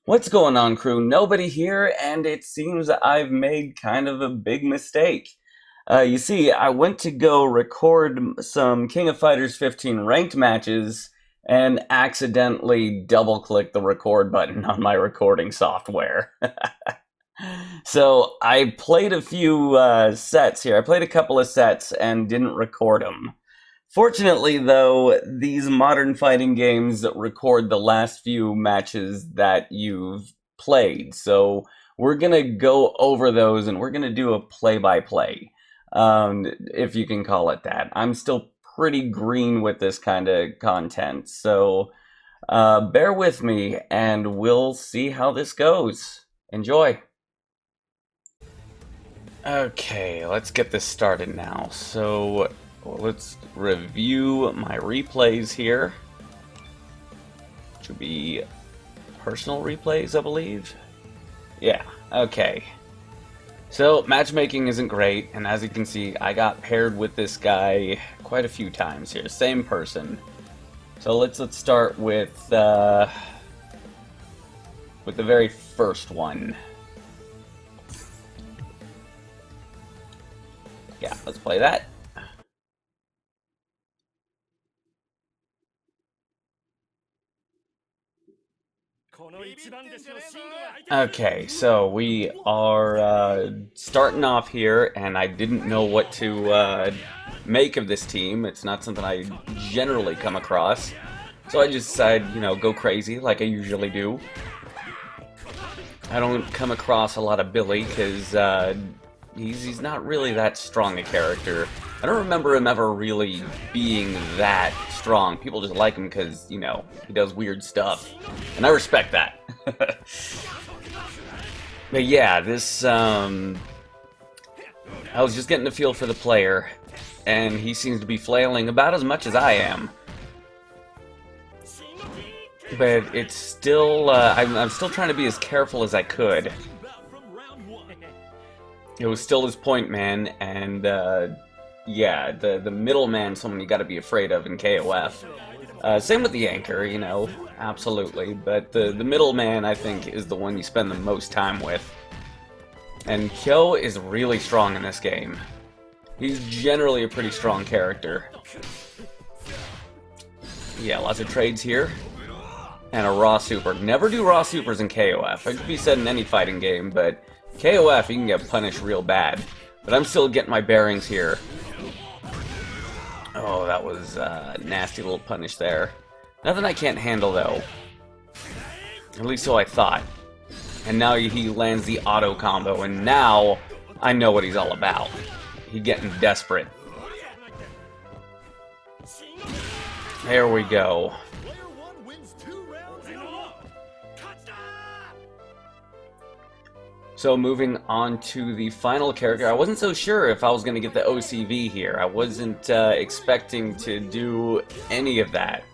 What's going on, crew? Nobody here, and it seems I've made kind of a big mistake. You see, I went to go record some King of Fighters 15 ranked matches and accidentally double clicked the record button on my recording software. So I played a few sets here. I played a couple of sets and didn't record them. Fortunately, though, these modern fighting games record the last few matches that you've played. So we're going to go over those and we're going to do a play-by-play, if you can call it that. I'm still pretty green with this kind of content, so bear with me and we'll see how this goes. Enjoy. Okay, let's get this started now. So let's review my replays here. Should be personal replays, I believe. Yeah, okay. So matchmaking isn't great, and as you can see, I got paired with this guy quite a few times here. Same person. So let's start with the very first one. Yeah, let's play that. Okay, so we are starting off here, and I didn't know what to make of this team. It's not something I generally come across. So I just decided, go crazy like I usually do. I don't come across a lot of Billy because he's not really that strong a character. I don't remember him ever really being that strong. People just like him because, he does weird stuff. And I respect that. But yeah, this, I was just getting a feel for the player, and he seems to be flailing about as much as I am. But it's still, I'm still trying to be as careful as I could. It was still his point man, and yeah, the middleman, someone you gotta be afraid of in KOF. Same with the anchor, absolutely, but the middleman, I think, is the one you spend the most time with. And Kyo is really strong in this game. He's generally a pretty strong character. Yeah, lots of trades here. And a raw super. Never do raw supers in KOF. It could be said in any fighting game, but KOF, you can get punished real bad. But I'm still getting my bearings here. Oh, that was a nasty little punish there. Nothing I can't handle, though. At least so I thought. And now he lands the auto combo, and now I know what he's all about. He's getting desperate. There we go. So moving on to the final character, I wasn't so sure if I was going to get the OCV here. I wasn't expecting to do any of that.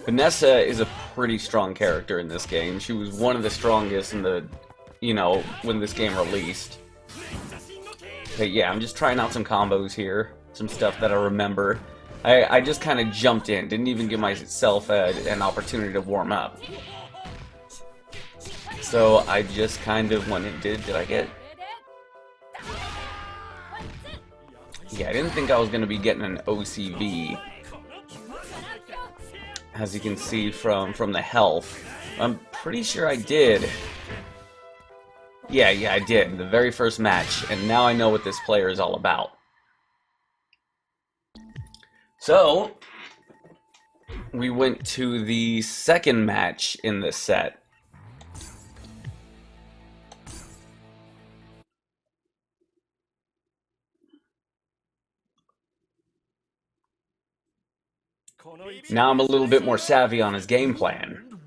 Vanessa is a pretty strong character in this game. She was one of the strongest in the, when this game released. But yeah, I'm just trying out some combos here, some stuff that I remember. I just kind of jumped in, didn't even give myself an opportunity to warm up. So I just kind of went and did I get? Yeah, I didn't think I was going to be getting an OCV. As you can see from the health. I'm pretty sure I did. Yeah, I did. The very first match. And now I know what this player is all about. So, we went to the second match in this set. Now I'm a little bit more savvy on his game plan.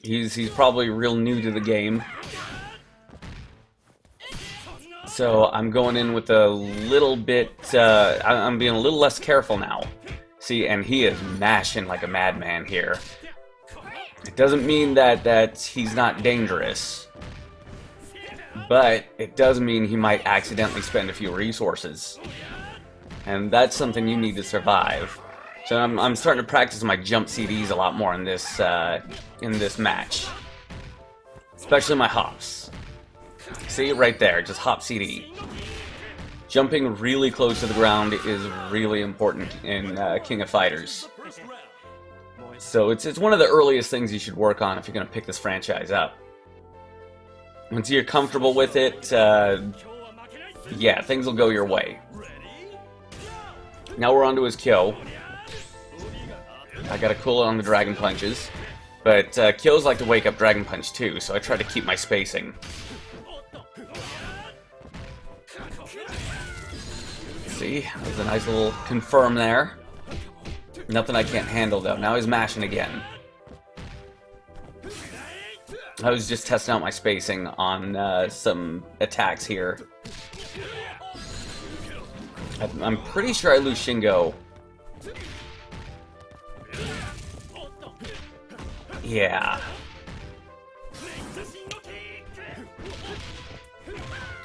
He's probably real new to the game. So I'm going in with a little bit, I'm being a little less careful now. See, and he is mashing like a madman here. It doesn't mean that he's not dangerous. But it does mean he might accidentally spend a few resources. And that's something you need to survive. So I'm starting to practice my jump CDs a lot more in this match. Especially my hops. See, right there, just hop CD. Jumping really close to the ground is really important in King of Fighters. So it's one of the earliest things you should work on if you're going to pick this franchise up. Once you're comfortable with it, yeah, things will go your way. Now we're on to his Kyo. I gotta cool it on the Dragon Punches. But Kyos like to wake up Dragon Punch too, so I try to keep my spacing. See, that was a nice little confirm there. Nothing I can't handle though. Now he's mashing again. I was just testing out my spacing on some attacks here. I'm pretty sure I lose Shingo. Yeah.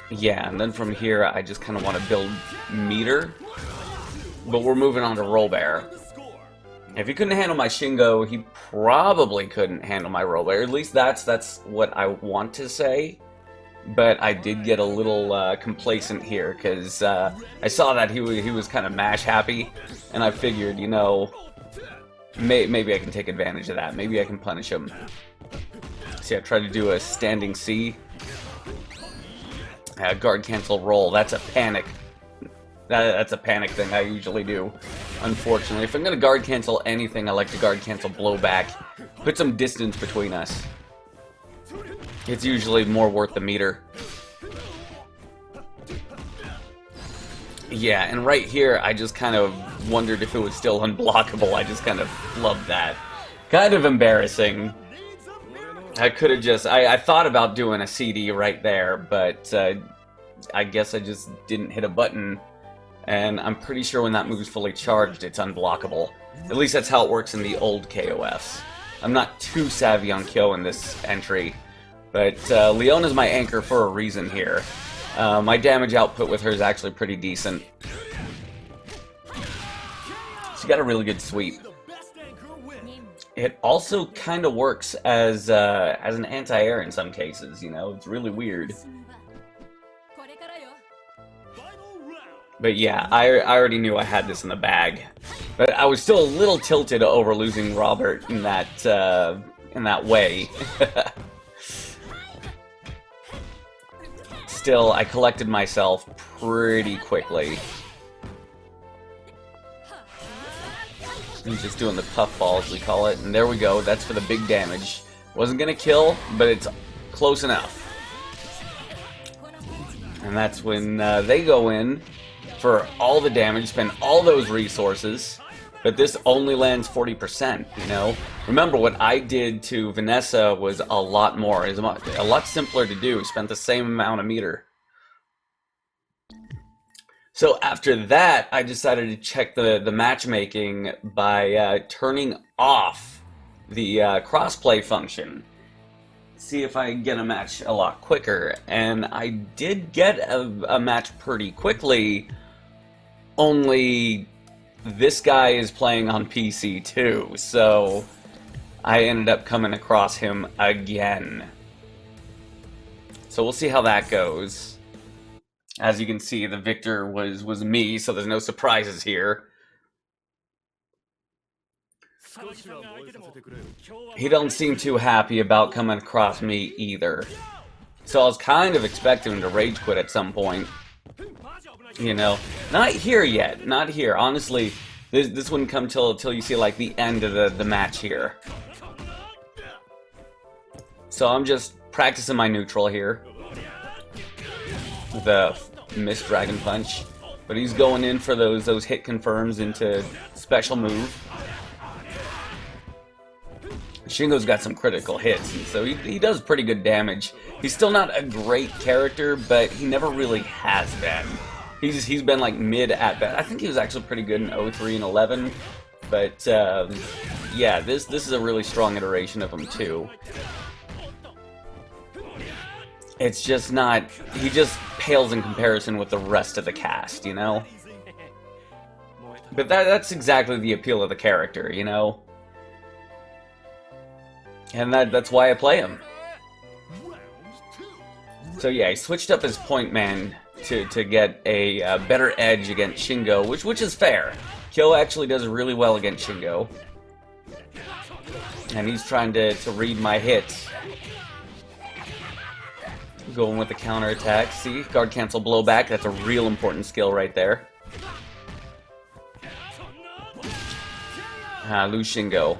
Yeah, and then from here I just kind of want to build meter. But we're moving on to Roll Bear. If he couldn't handle my Shingo, he probably couldn't handle my Roll Bear. At least that's what I want to say. But I did get a little complacent here, because I saw that he was kind of mash happy, and I figured, you know, maybe I can take advantage of that. Maybe I can punish him. See, I tried to do a standing C. Guard cancel roll. That's a panic. That's a panic thing I usually do, unfortunately. If I'm going to guard cancel anything, I like to guard cancel blowback. Put some distance between us. It's usually more worth the meter. Yeah, and right here, I just kind of wondered if it was still unblockable. I just kind of loved that. Kind of embarrassing. I could have just... I thought about doing a CD right there, but I guess I just didn't hit a button. And I'm pretty sure when that move's fully charged, it's unblockable. At least that's how it works in the old KOFs. I'm not too savvy on Kyo in this entry. But Leona's my anchor for a reason here. My damage output with her is actually pretty decent. She's got a really good sweep. It also kind of works as an anti-air in some cases, you know? It's really weird. But yeah, I already knew I had this in the bag. But I was still a little tilted over losing Robert in that way. Still, I collected myself pretty quickly. I'm just doing the puffball, as we call it, and there we go. That's for the big damage. Wasn't gonna kill, but it's close enough. And that's when they go in for all the damage, spend all those resources, but this only lands 40%, you know? Remember, what I did to Vanessa was a lot more. It's a lot simpler to do. Spent the same amount of meter. So after that, I decided to check the matchmaking by turning off the crossplay function. See if I can get a match a lot quicker. And I did get a match pretty quickly, only this guy is playing on PC too, so I ended up coming across him again. So we'll see how that goes. As you can see, the victor was me, so there's no surprises here. He don't seem too happy about coming across me either. So I was kind of expecting him to rage quit at some point. You know, not here yet, not here. Honestly, this wouldn't come till you see like the end of the match here. So I'm just practicing my neutral here. The missed Dragon Punch. But he's going in for those hit confirms into special move. Shingo's got some critical hits, and so he does pretty good damage. He's still not a great character, but he never really has been. He's been like mid at best. I think he was actually pretty good in 03 and 11, but yeah, this is a really strong iteration of him too. It's just not. He just pales in comparison with the rest of the cast, you know. But that's exactly the appeal of the character, you know. And that's why I play him. So yeah, he switched up his point man to get a better edge against Shingo, which is fair. Kyo actually does really well against Shingo. And he's trying to read my hits. Going with the counter attack. See, guard cancel blowback. That's a real important skill right there. Lose Shingo.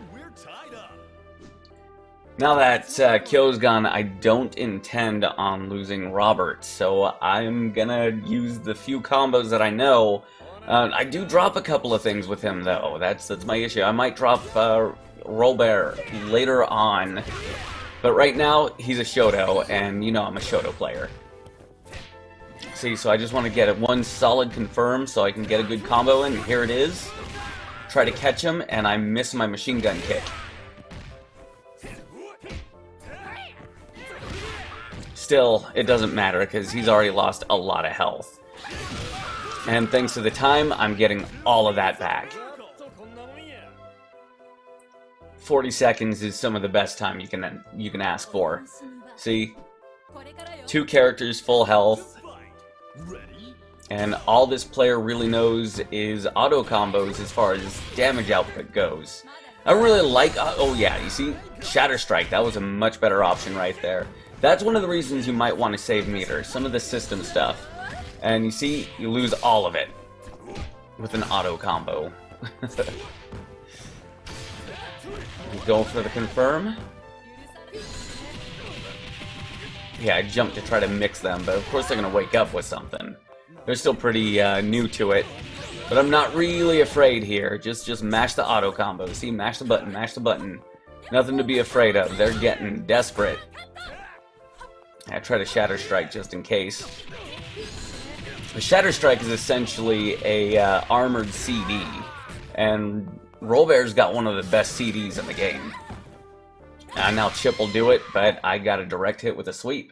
Now that Kyo's gone, I don't intend on losing Robert, so I'm gonna use the few combos that I know. I do drop a couple of things with him, though. That's my issue. I might drop Robert later on, but right now he's a Shoto, and you know I'm a Shoto player. See, so I just want to get one solid confirm so I can get a good combo in. Here it is. Try to catch him, and I miss my machine gun kick. Still, it doesn't matter because he's already lost a lot of health. And thanks to the time, I'm getting all of that back. 40 seconds is some of the best time you can ask for. See? 2 characters, full health. And all this player really knows is auto combos as far as damage output goes. I really like... oh yeah, you see? Shatter Strike, that was a much better option right there. That's one of the reasons you might want to save meter, some of the system stuff. And you see, you lose all of it with an auto combo. Go for the confirm. Yeah, I jumped to try to mix them, but of course they're going to wake up with something. They're still pretty new to it. But I'm not really afraid here. Just mash the auto combo. See, mash the button, mash the button. Nothing to be afraid of. They're getting desperate. I try to Shatter Strike just in case. A Shatter Strike is essentially a armored CD, and Robert's got one of the best CDs in the game. Now Chip will do it, but I got a direct hit with a sweep.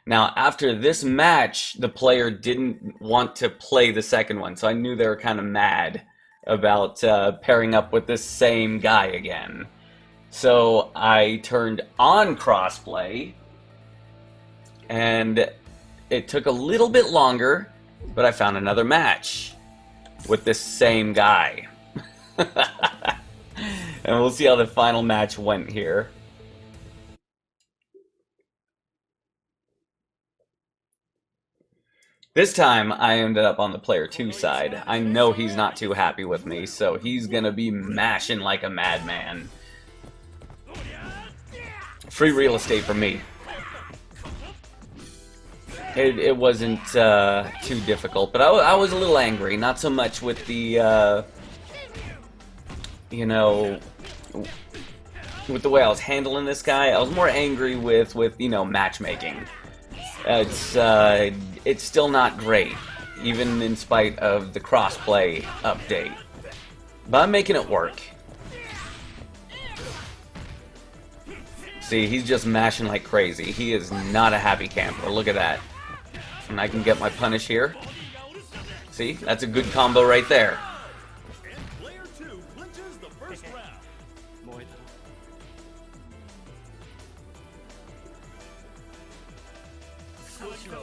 Now after this match, the player didn't want to play the second one, so I knew they were kind of mad about pairing up with this same guy again. So I turned on crossplay, and it took a little bit longer, but I found another match with this same guy. And we'll see how the final match went here. This time, I ended up on the player 2 side. I know he's not too happy with me, so he's gonna be mashing like a madman. Free real estate for me. It wasn't too difficult, but I was a little angry. Not so much with the, you know, with the way I was handling this guy. I was more angry with you know, matchmaking. It's still not great, even in spite of the crossplay update. But I'm making it work. See, he's just mashing like crazy. He is not a happy camper. Look at that. And I can get my punish here. See, that's a good combo right there.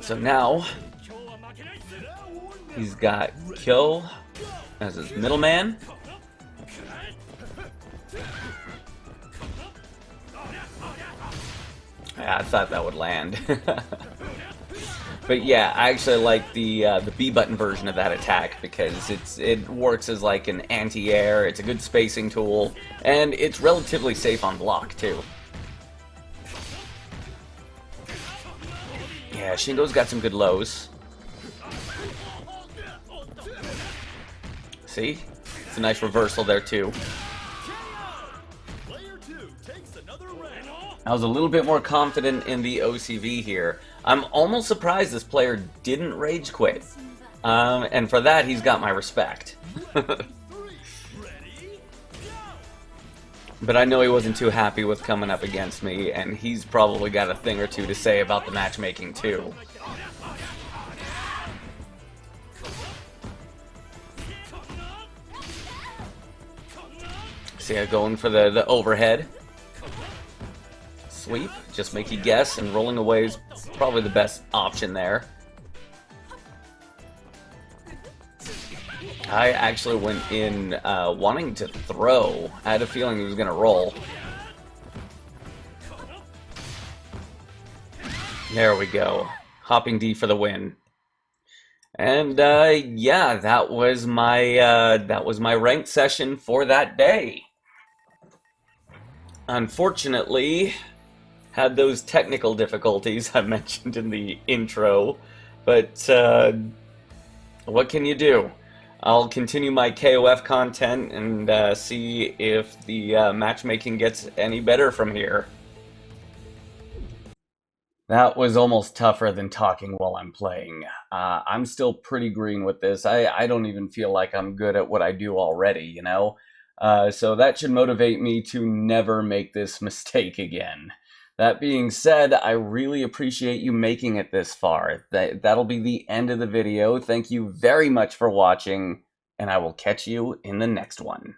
So now, he's got Kyo as his middleman. Yeah, I thought that would land. But yeah, I actually like the B button version of that attack because it works as like an anti-air. It's a good spacing tool, and it's relatively safe on block too. Yeah, Shingo's got some good lows. See? It's a nice reversal there too. I was a little bit more confident in the OCV here. I'm almost surprised this player didn't rage quit. And for that, he's got my respect. But I know he wasn't too happy with coming up against me, and he's probably got a thing or two to say about the matchmaking too. See, I'm going for the overhead. Sweep. just make you guess, and rolling away is probably the best option there. I actually went in wanting to throw. I had a feeling he was going to roll. There we go. Hopping D for the win. And yeah, that was my ranked session for that day. Unfortunately, had those technical difficulties I mentioned in the intro, but what can you do? I'll continue my KOF content and see if the matchmaking gets any better from here. That was almost tougher than talking while I'm playing. I'm still pretty green with this. I don't even feel like I'm good at what I do already, you know? So that should motivate me to never make this mistake again. That being said, I really appreciate you making it this far. That'll be the end of the video. Thank you very much for watching, and I will catch you in the next one.